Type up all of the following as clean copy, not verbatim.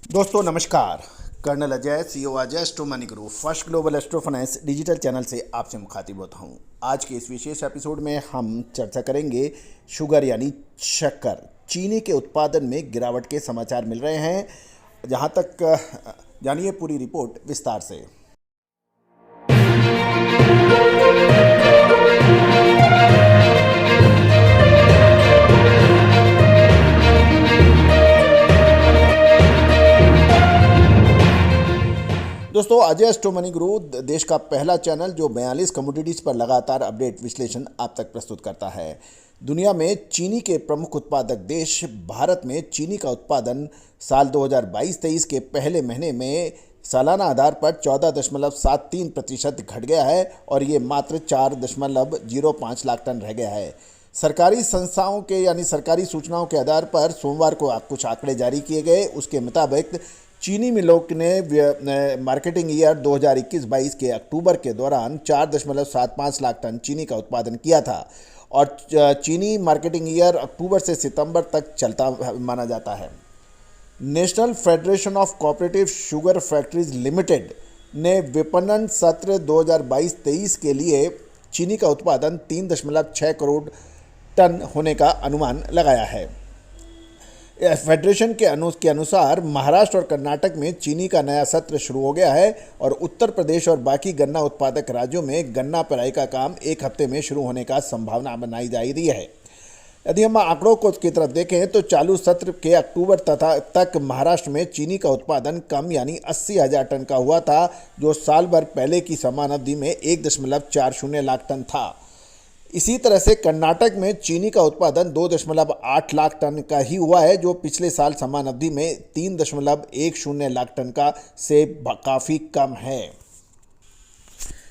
दोस्तों नमस्कार। Colonel Ajay, CEO Ajay astro money guru first global astro finance digital channel से आपसे मुखातिब होता हूं। आज के इस विशेष एपिसोड में हम चर्चा करेंगे शुगर यानी शक्कर। चीनी के उत्पादन में गिरावट के समाचार मिल रहे हैं। जहां तक जानिए पूरी रिपोर्ट विस्तार से। दोस्तों, अजय एस्ट्रो मनी गुरु देश का पहला चैनल जो 42 कमोडिटीज पर लगातार अपडेट विश्लेषण आप तक प्रस्तुत करता है। दुनिया में चीनी के प्रमुख उत्पादक देश भारत में चीनी का उत्पादन साल 2022-23 के पहले महीने में सालाना आधार पर 14.73% घट गया है और ये मात्र 4.05 लाख टन रह गया है। सरकारी संस्थाओं के यानी सरकारी सूचनाओं के आधार पर सोमवार को कुछ आंकड़े जारी किए गए। उसके मुताबिक चीनी मिलों ने मार्केटिंग ईयर 2021-22 के अक्टूबर के दौरान 4.75 लाख टन चीनी का उत्पादन किया था और चीनी मार्केटिंग ईयर अक्टूबर से सितंबर तक चलता माना जाता है। National federation of cooperative sugar factories limited ने विपणन सत्र 2022-23 के लिए चीनी का उत्पादन 3.6 करोड़ टन होने का अनुमान लगाया है। फेडरेशन के अनुसार महाराष्ट्र और कर्नाटक में चीनी का नया सत्र शुरू हो गया है और उत्तर प्रदेश और बाकी गन्ना उत्पादक राज्यों में गन्ना पेराई का काम एक हफ्ते में शुरू होने का संभावना बनाई जा रही है। यदि हम आंकड़ों को की तरफ देखें तो चालू सत्र के अक्टूबर तक महाराष्ट्र में चीनी का उत्पादन कम यानी 80,000 टन का हुआ था, जो साल भर पहले की समान अवधि में 1.40 लाख टन था। इसी तरह से कर्नाटक में चीनी का उत्पादन 2.8 लाख टन का ही हुआ है, जो पिछले साल समान अवधि में 3.10 लाख टन का से काफ़ी कम है।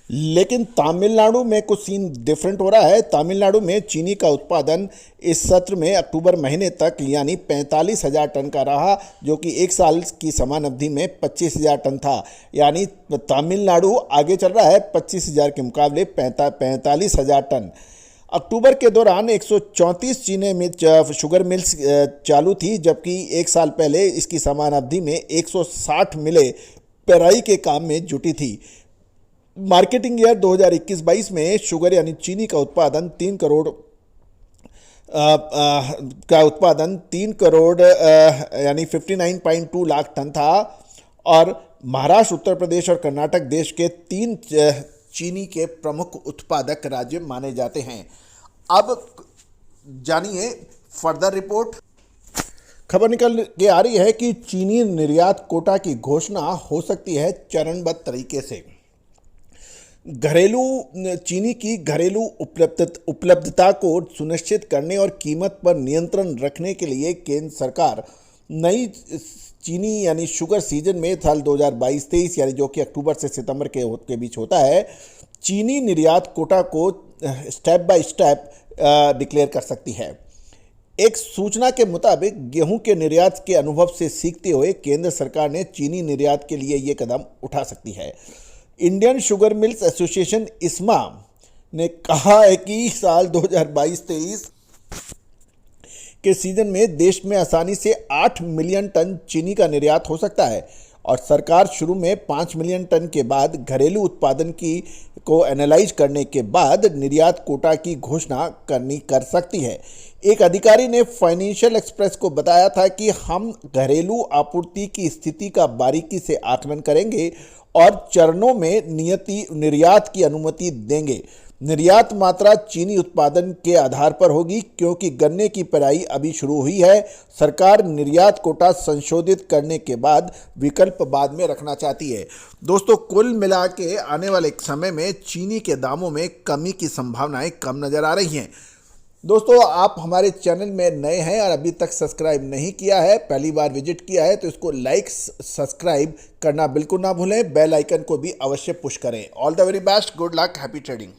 लेकिन तमिलनाडु में कुछ सीन डिफरेंट हो रहा है। तमिलनाडु में चीनी का उत्पादन इस सत्र में अक्टूबर महीने तक यानी 45,000 टन का रहा, जो कि एक साल की समान अवधि में 25,000 टन था। यानी तमिलनाडु आगे चल रहा है 25,000 के मुकाबले 45,000 टन। अक्टूबर के दौरान 134 चीनी में शुगर मिल्स चालू थी, जबकि एक साल पहले इसकी समान अवधि में 160 मिलें पेराई के काम में जुटी थी। मार्केटिंग ईयर 2021-22 में शुगर यानी चीनी का उत्पादन 3 करोड़ यानी 59.2 लाख टन था और महाराष्ट्र, उत्तर प्रदेश और कर्नाटक देश के 3 चीनी के प्रमुख उत्पादक राज्य माने जाते हैं। अब जानिए फर्दर रिपोर्ट। खबर निकल के आ रही है कि चीनी निर्यात कोटा की घोषणा हो सकती है चरणबद्ध तरीके से। चीनी की घरेलू उपलब्धता को सुनिश्चित करने और कीमत पर नियंत्रण रखने के लिए केंद्र सरकार नई चीनी यानी शुगर सीजन में साल 2022-23 यानी जो कि अक्टूबर से सितंबर के बीच होता है, चीनी निर्यात कोटा को स्टेप बाय स्टेप डिक्लेयर कर सकती है। एक सूचना के मुताबिक गेहूं के निर्यात के अनुभव से सीखते हुए केंद्र सरकार ने चीनी निर्यात के लिए ये कदम उठा सकती है। इंडियन शुगर मिल्स एसोसिएशन इस्मा ने कहा है कि साल 2022-23 के सीजन में देश में आसानी से 8 मिलियन टन चीनी का निर्यात हो सकता है और सरकार शुरू में 5 मिलियन टन के बाद घरेलू उत्पादन को एनालाइज करने के बाद निर्यात कोटा की घोषणा कर सकती है। एक अधिकारी ने फाइनेंशियल एक्सप्रेस को बताया था कि हम घरेलू आपूर्ति की स्थिति का बारीकी से आकलन करेंगे और चरणों में निर्यात की अनुमति देंगे। निर्यात मात्रा चीनी उत्पादन के आधार पर होगी, क्योंकि गन्ने की पेराई अभी शुरू हुई है। सरकार निर्यात कोटा संशोधित करने के बाद विकल्प बाद में रखना चाहती है। दोस्तों, कुल मिला के आने वाले समय में चीनी के दामों में कमी की संभावनाएं कम नजर आ रही हैं। दोस्तों, आप हमारे चैनल में नए हैं और अभी तक सब्सक्राइब नहीं किया है, पहली बार विजिट किया है, तो इसको लाइक सब्सक्राइब करना बिल्कुल ना भूलें। बेल आइकन को भी अवश्य पुश करें। All the very best, good luck, happy trading.